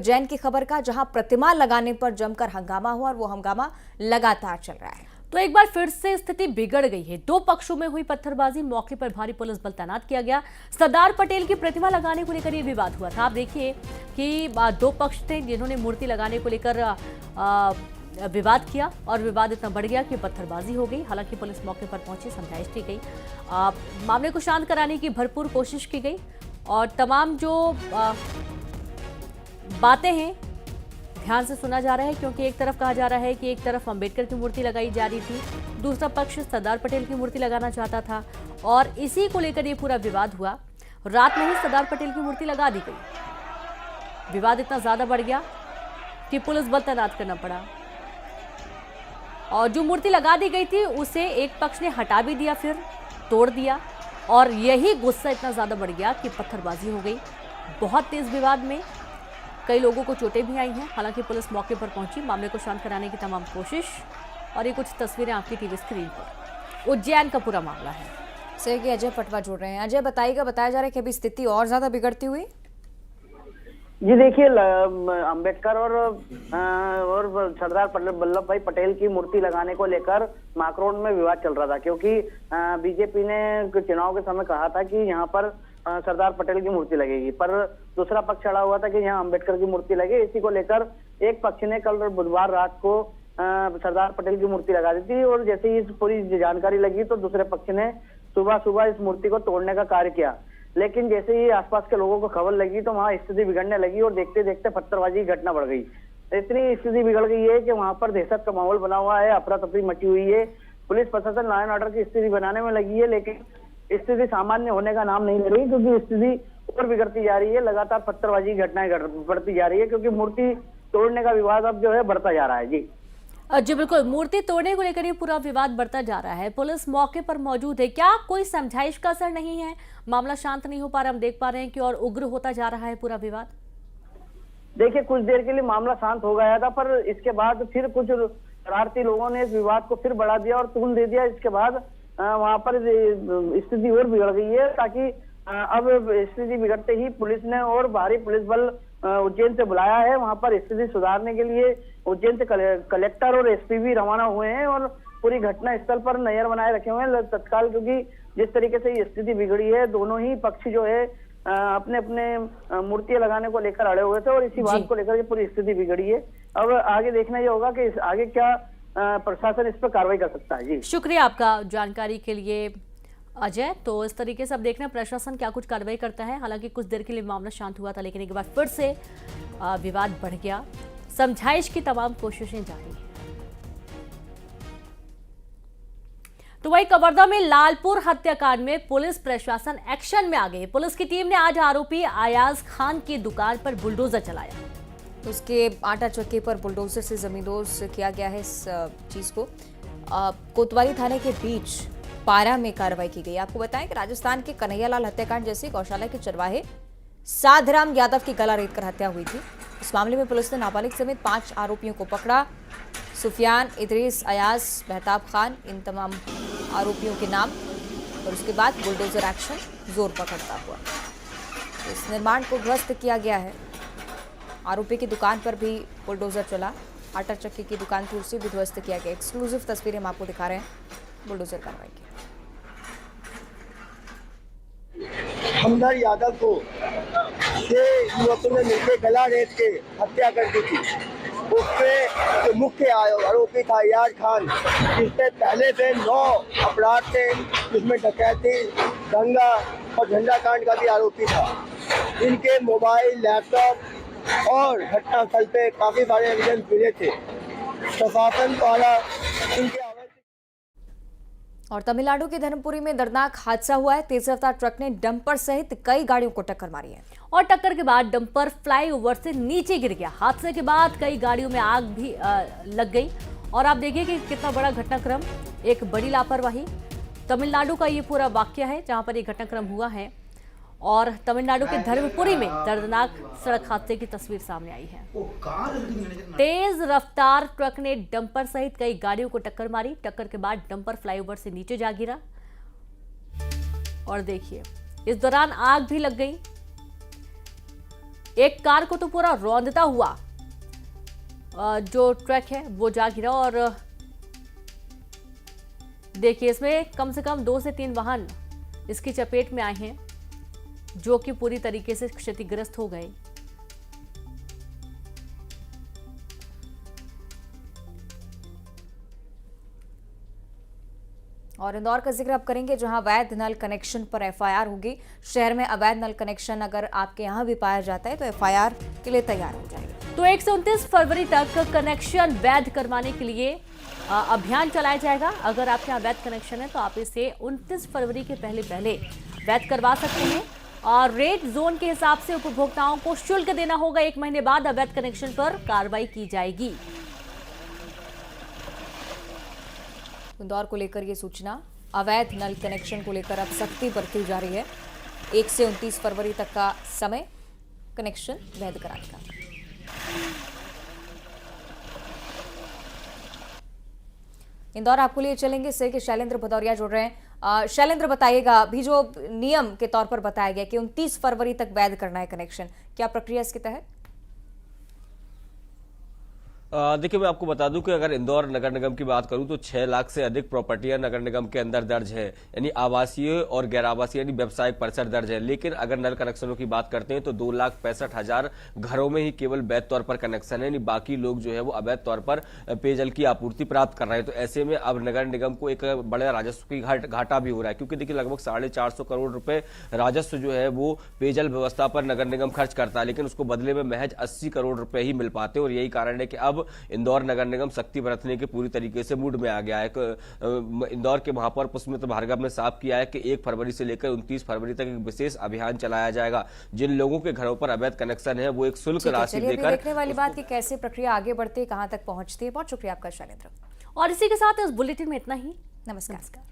उज्जैन की खबर का, जहां प्रतिमा लगाने पर जमकर हंगामा हुआ और वो हंगामा लगातार चल रहा है। तो एक बार फिर से स्थिति बिगड़ गई है। दो पक्षों में हुई पत्थरबाजी, मौके पर भारी पुलिस बल तैनात किया गया। सरदार पटेल की प्रतिमा लगाने को लेकर यह विवाद हुआ था। आप देखिए कि दो पक्ष थे जिन्होंने मूर्ति लगाने को लेकर विवाद किया और विवाद इतना बढ़ गया कि पत्थरबाजी हो गई। हालांकि पुलिस मौके पर पहुंची, समझाइश की गई, मामले को शांत कराने की भरपूर कोशिश की गई और तमाम जो बातें हैं ध्यान से सुना जा रहा है, क्योंकि एक तरफ कहा जा रहा है कि एक तरफ अंबेडकर की मूर्ति लगाई जा रही थी, दूसरा पक्ष सरदार पटेल की मूर्ति लगाना चाहता था और इसी को लेकर ये पूरा विवाद हुआ। रात में ही सरदार पटेल की मूर्ति लगा दी गई। विवाद इतना ज्यादा बढ़ गया कि पुलिस बल तैनात करना पड़ा और जो मूर्ति लगा दी गई थी उसे एक पक्ष ने हटा भी दिया, फिर तोड़ दिया और यही गुस्सा इतना ज्यादा बढ़ गया कि पत्थरबाजी हो गई। बहुत तेज विवाद में कई लोगों को चोटें भी आई हैं। हालांकि पुलिस मौके पर पहुंची, मामले को शांत कराने की तमाम कोशिश, और ये कुछ तस्वीरें आपकी टीवी स्क्रीन पर। उज्जैन का पूरा मामला है। से कि अजय पटवा जुड़ रहे हैं। अजय, बताइएगा, बताया जा रहा है कि अभी स्थिति और ज्यादा बिगड़ती हुई। जी देखिए, अंबेडकर और सरदार वल्लभ भाई पटेल की मूर्ति लगाने को लेकर माकरोड में विवाद चल रहा था, क्योंकि बीजेपी ने चुनाव के समय कहा था कि यहाँ पर सरदार पटेल की मूर्ति लगेगी, पर दूसरा पक्ष अड़ा हुआ था कि यहाँ अंबेडकर की मूर्ति लगे। इसी को लेकर एक पक्ष ने कल बुधवार रात को सरदार पटेल की मूर्ति लगा दी थी और जैसे ही इस पूरी जानकारी लगी तो दूसरे पक्ष ने सुबह सुबह इस मूर्ति को तोड़ने का कार्य किया। लेकिन जैसे ही आसपास के लोगों को खबर लगी तो वहां स्थिति बिगड़ने लगी और देखते देखते पत्थरबाजी की घटना बढ़ गई। इतनी स्थिति बिगड़ गई है कि वहां पर दहशत का माहौल बना हुआ है, अफरा तफरी मची हुई है। पुलिस प्रशासन लॉ एंड ऑर्डर की स्थिति बनाने में लगी है, लेकिन स्थिति सामान्य होने का नाम नहीं ले रही, क्योंकि स्थिति और बिगड़ती जा रही है। लगातार पत्थरबाजी की घटनाएं बढ़ती जा रही है, क्योंकि मूर्ति तोड़ने का विवाद अब जो है बढ़ता जा रहा है। जी बिल्कुल, मूर्ति तोड़ने को लेकर ये पूरा विवाद बढ़ता जा रहा है। पुलिस मौके पर मौजूद है। क्या कोई समझाइश का असर नहीं है? मामला शांत नहीं हो पा रहा, हम देख पा रहे हैं कि और उग्र होता जा रहा है पूरा विवाद। देखिए, कुछ देर के लिए मामला शांत हो गया था, पर इसके बाद फिर कुछ शरारती लोगों ने इस विवाद को फिर बढ़ा दिया और तूल दे दिया। इसके बाद वहां पर स्थिति और बिगड़ गई है, ताकि अब स्थिति बिगड़ते ही पुलिस ने और भारी पुलिस बल उज्जैन से बुलाया है। वहां पर स्थिति सुधारने के लिए उज्जैन से कलेक्टर और एसपी भी रवाना हुए हैं और पूरी घटना स्थल पर नजर बनाए रखे हुए हैं तत्काल, क्योंकि जिस तरीके से ये स्थिति बिगड़ी है, दोनों ही पक्ष जो है अपने अपने मूर्तियां लगाने को लेकर अड़े हुए थे और इसी बात को लेकर पूरी स्थिति बिगड़ी है। अब आगे देखना ये होगा कि आगे क्या प्रशासन इस पर कार्रवाई कर सकता है। जी शुक्रिया आपका जानकारी के लिए अजय। तो इस तरीके से अब देखना प्रशासन क्या कुछ कार्रवाई करता है। हालांकि कुछ देर के लिए मामला शांत हुआ था, लेकिन एक बार फिर से विवाद बढ़ गया। समझाइश की तमाम कोशिशें जारी हैं। तो वही कवर्धा में लालपुर हत्याकांड में पुलिस प्रशासन एक्शन में आ गई। पुलिस की टीम ने आज आरोपी अयाज खान की दुकान पर बुलडोजर चलाया। तो उसके आटा चक्की पर बुलडोजर से जमींदोज किया गया है इस चीज को। कोतवाली थाने के बीच पारा में कार्रवाई की गई। आपको बताएं कि राजस्थान के कन्हैयालाल हत्याकांड जैसे गौशाला के चरवाहे साधराम यादव की गला रेतकर हत्या हुई थी। इस मामले में पुलिस ने नाबालिग समेत 5 आरोपियों को पकड़ा। सुफियान, इदरीस, अयाज, मेहताब खान, इन तमाम आरोपियों के नाम। और उसके बाद बुलडोजर एक्शन जोर पकड़ता हुआ इस निर्माण को ध्वस्त किया गया है। आरोपी की दुकान पर भी बुलडोजर चला। आटा चक्की की दुकान थी, उसे भी ध्वस्त किया गया। एक्सक्लूसिव तस्वीरें हम आपको दिखा रहे हैं बुलडोजर कार्रवाई की। हमदर यादव को ये युवकों ने मिलकर गला रेत के हत्या कर दी थी। उसके जो मुख्य आरोपी था अयाज खान, जिससे पहले से 9 अपराध थे, जिसमें डकैती, दंगा और झंडा कांड का भी आरोपी था। इनके मोबाइल, लैपटॉप और घटनास्थल पे काफी सारे एविडेंस मिले थे। प्रशासन द्वारा इनके और तमिलनाडु के धर्मपुरी में दर्दनाक हादसा हुआ है। तेज रफ्तार ट्रक ने डंपर सहित कई गाड़ियों को टक्कर मारी है और टक्कर के बाद डंपर फ्लाईओवर से नीचे गिर गया। हादसे के बाद कई गाड़ियों में आग भी लग गई और आप देखिए कि कितना बड़ा घटनाक्रम, एक बड़ी लापरवाही। तमिलनाडु का ये पूरा वाकया है जहां पर ये घटनाक्रम हुआ है और तमिलनाडु के धर्मपुरी में दर्दनाक सड़क हादसे की तस्वीर सामने आई है। तेज रफ्तार ट्रक ने डंपर सहित कई गाड़ियों को टक्कर मारी। टक्कर के बाद डंपर फ्लाईओवर से नीचे जा गिरा और देखिए इस दौरान आग भी लग गई। एक कार को तो पूरा रौंदता हुआ जो ट्रक है वो जा गिरा। और देखिए इसमें कम से कम 2 से 3 वाहन इसकी चपेट में आए हैं, जो कि पूरी तरीके से क्षतिग्रस्त हो गए। और इंदौर का जिक्र अब करेंगे, जहां अवैध नल कनेक्शन पर एफआईआर होगी। शहर में अवैध नल कनेक्शन अगर आपके यहां भी पाया जाता है तो एफआईआर के लिए तैयार हो जाएगा। तो 1 से 29 फरवरी तक कनेक्शन वैध करवाने के लिए अभियान चलाया जाएगा। अगर आपके यहाँ वैध कनेक्शन है तो आप इसे 29 फरवरी के पहले वैध करवा सकते हैं। और रेड जोन के हिसाब से उपभोक्ताओं को शुल्क देना होगा। 1 महीने बाद अवैध कनेक्शन पर कार्रवाई की जाएगी। इंदौर को लेकर ये सूचना, अवैध नल कनेक्शन को लेकर अब सख्ती बरती जा रही है। 1 से 29 फरवरी तक का समय कनेक्शन वैध कराने का। इंदौर आपको लिए चलेंगे, इससे कि शैलेंद्र भदौरिया जुड़ रहे हैं। शैलेंद्र बताइएगा, अभी जो नियम के तौर पर बताया गया कि 29 फरवरी तक वैध करना है कनेक्शन, क्या प्रक्रिया इसके तहत? देखिए मैं आपको बता दूं कि अगर इंदौर नगर निगम की बात करूं तो 6 लाख से अधिक प्रॉपर्टियां नगर निगम के अंदर दर्ज है, यानी आवासीय और गैर आवासीय यानी व्यावसायिक परिसर दर्ज है। लेकिन अगर नल कनेक्शनों की बात करते हैं तो 2,65,000 घरों में ही केवल वैध तौर पर कनेक्शन है, यानी बाकी लोग जो है वो अवैध तौर पर पेयजल की आपूर्ति प्राप्त कर रहे हैं। तो ऐसे में अब नगर निगम को एक बड़ा राजस्व की घाटा भी हो रहा है, क्योंकि देखिए लगभग 450 करोड़ रुपए राजस्व जो है वो पेयजल व्यवस्था पर नगर निगम खर्च करता है, लेकिन उसको बदले में महज 80 करोड़ रुपए ही मिल पाते हैं। और यही कारण है कि अब इंदौर नगर निगम सख्ती बरतने के पूरी तरीके से मूड में आ गया है। इंदौर के महापौर पुष्पमित्र भार्गव ने साफ किया है कि 1 फरवरी से लेकर 29 फरवरी तक एक विशेष अभियान चलाया जाएगा। जिन लोगों के घरों पर अवैध कनेक्शन है वो एक शुल्क राशि देकर देखने वाली बात कि कैसे प्रक्रिया आगे बढ़ती है, कहां तक पहुंचती है। बहुत शुक्रिया आपका शैलेंद्र। और इसी के साथ इस बुलेटिन में इतना ही। नमस्कार।